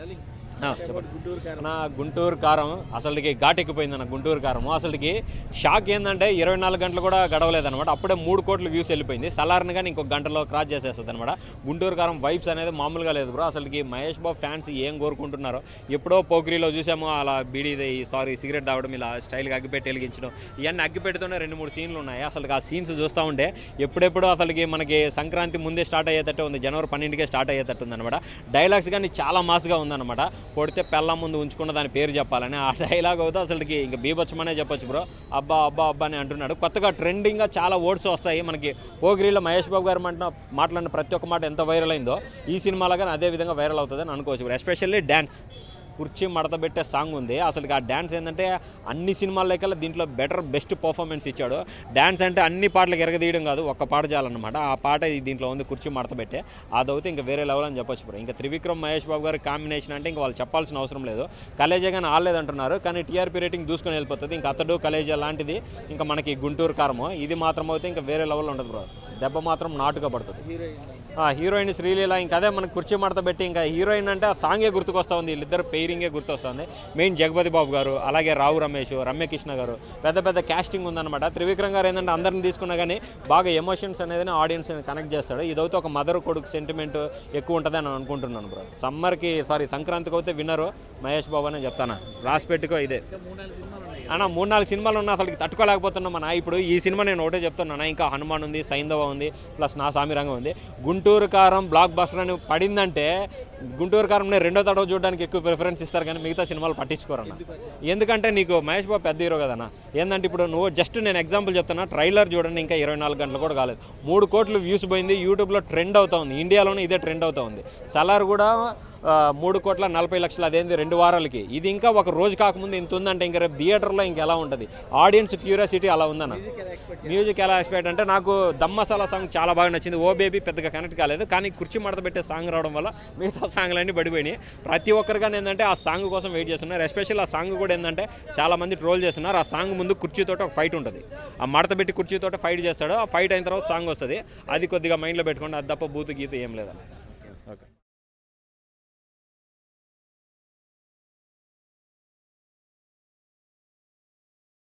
చెప్పండి. నా గుంటూరు కారం అసలుకి ఘాటెక్కిపోయింది అన్న గుంటూరు కారం. అసలుకి షాక్ ఏంటంటే 24 గంటలు కూడా గడవలేదన్నమాట. అప్పుడే 3 కోట్ల వ్యూస్ వెళ్ళిపోయింది. సలార్ని కానీ ఇంకొక గంటలో క్రాస్ చేసేస్తుంది అనమాట. గుంటూరు కారం వైబ్స్ అనేది మామూలుగా లేదు బ్రో. అసలుకి మహేష్ బాబు ఫ్యాన్స్ ఏం కోరుకుంటున్నారో, ఎప్పుడో పోకిరిలో చూసాము అలా సిగరెట్ తాగడం, ఇలా స్టైల్గా అగ్గిపెట్టి వెలిగించడం, ఇవన్నీ అగ్గిపెట్టుతోనే 2-3 సీన్లు ఉన్నాయి. అసలు ఆ సీన్స్ చూస్తూ ఉంటే ఎప్పుడెప్పుడు అసలుకి మనకి సంక్రాంతి ముందే స్టార్ట్ అయ్యేటట్టు ఉంది. జనవరి 12కే స్టార్ట్ అయ్యేటట్టు ఉందన్నమాట. డైలాగ్స్ కానీ చాలా మాస్గా ఉందన్నమాట. కొడితే పెళ్ళం ముందు ఉంచుకున్న దాని పేరు చెప్పాలని ఆ డైలాగ్ అవుతే అసలుకి ఇంకా బీభత్సమనే చెప్పొచ్చు బ్రో. అబ్బా అబ్బా అబ్బా అని అంటున్నాడు. కొత్తగా ట్రెండింగ్గా చాలా వర్డ్స్ వస్తాయి మనకి. పోగిరిలో మహేష్ బాబు గారు మాట్లాడిన ప్రతి ఒక్క మాట ఎంత వైరల్ అయిందో ఈ సినిమాలో కానీ అదే విధంగా వైరల్ అవుతుందని అనుకోవచ్చు బ్రో. ఎస్పెషల్లీ డ్యాన్స్, కుర్చీ మడత పెట్టే సాంగ్ ఉంది. అసలు ఆ డ్యాన్స్ ఏంటంటే అన్ని సినిమాలకల్లా దీంట్లో బెస్ట్ పర్ఫార్మెన్స్ ఇచ్చాడు. డ్యాన్స్ అంటే అన్ని పాటలకు ఎరగదీయడం కాదు, ఒక్క పాట చాలన్నమాట. ఆ పాట దీంట్లో ఉంది, కుర్చీ మడత పెట్టే. అదైతే ఇంకా వేరే లెవెల్ అని చెప్పొచ్చు బ్రో. ఇంకా త్రివిక్రమ్ మహేష్ బాబు గారి కాంబినేషన్ అంటే ఇంకా వాళ్ళు చెప్పాల్సిన అవసరం లేదు. కలేజా కానీ ఆడలేదంటున్నారు, కానీ టీఆర్పీ రేటింగ్ దూసుకొని వెళ్ళిపోతుంది. ఇంకా అతడు కలేజా లాంటిది ఇంకా మనకి గుంటూరు కారము ఇది మాత్రం అయితే ఇంకా వేరే లెవెల్ ఉంటుంది బ్రో. దెబ్బ మాత్రం నాటుగా పడుతుంది. హీరోయిన్ శ్రీలీల ఇంకా అదే మనకు కుర్చీ మడత పెట్టి ఇంకా హీరోయిన్ అంటే ఆ సాంగే గుర్తుకొస్తూ ఉంది. వీళ్ళిద్దరు పెయిరింగే గుర్తొస్తుంది. మెయిన్ జగపతి బాబు గారు, అలాగే రావు రమేష్, రమ్యకృష్ణ గారు, పెద్ద క్యాస్టింగ్ ఉందన్నమాట. త్రివిక్రమ్ గారు ఏంటంటే అందరిని తీసుకున్నా కానీ బాగా ఎమోషన్స్ అనేది ఆడియన్స్ కనెక్ట్ చేస్తాడు. ఇదైతే ఒక మదర్ కొడుకు సెంటిమెంట్ ఎక్కువ ఉంటుంది అని అనుకుంటున్నాను బ్రో. సంక్రాంతికి అయితే విన్నరు మహేష్ బాబు అని చెప్తాను. రాసి పెట్టుకో ఇదే అన్న. 3-4 సినిమాలు ఉన్నా అసలు తట్టుకోలేకపోతున్నాం అన్న. ఇప్పుడు ఈ సినిమా నేను ఒకటే చెప్తున్నాను, ఇంకా హనుమాన్ ఉంది, సైంధవ ఉంది, ప్లస్ నా సామిరంగం ఉంది. గుంటూరు కారం బ్లాక్ బస్టర్ అని పడిందంటే గుంటూరు కారంని రెండో తడవ చూడడానికి ఎక్కువ ప్రిఫరెన్స్ ఇస్తారు, కానీ మిగతా సినిమాలు పట్టించుకోరన్న. ఎందుకంటే నీకు మహేష్ బాబు పెద్ద హీరో కదన్నా. ఏంటంటే ఇప్పుడు నువ్వు జస్ట్ నేను ఎగ్జాంపుల్ చెప్తున్నా, ట్రైలర్ చూడండి, ఇంకా 24 గంటలు కూడా కాలేదు, 3 కోట్లు వ్యూస్ పోయింది. యూట్యూబ్లో ట్రెండ్ అవుతా ఉంది, ఇండియాలోనే ఇదే ట్రెండ్ అవుతా ఉంది. సలార్ కూడా 3,40,00,000 అదేంది 2 వారాలకి. ఇది ఇంకా ఒక రోజు కాకముందు ఇంత ఉందంటే ఇంకా రేపు థియేటర్లో ఇంకెలా ఉంటుంది. ఆడియన్స్ క్యూరియాసిటీ అలా ఉందన్న. మ్యూజిక్ ఎలా ఎక్స్పెక్ట్ అంటే నాకు దమ్ మసాలా సాంగ్ చాలా బాగా నచ్చింది. ఓ బేబీ పెద్దగా కనెక్ట్ కాలేదు, కానీ కుర్చీ మడత పెట్టే సాంగ్ రావడం వల్ల మిగతా సాంగ్లన్నీ పడిపోయినాయి. ప్రతి ఒక్కరిగానే ఏంటంటే ఆ సాంగ్ కోసం వెయిట్ చేస్తున్నారు. ఎస్పెషల్ ఆ సాంగ్ కూడా ఏంటంటే చాలామంది ట్రోల్ చేస్తున్నారు. ఆ సాంగ్ ముందు కుర్చీతో ఒక ఫైట్ ఉంటుంది, ఆ మడత పెట్టి కుర్చీతో ఫైట్ చేస్తాడు. ఆ ఫైట్ అయిన తర్వాత సాంగ్ వస్తుంది. అది కొద్దిగా మైండ్లో పెట్టుకోండి, అది తప్ప బూతు గీత ఏం లేదన్న.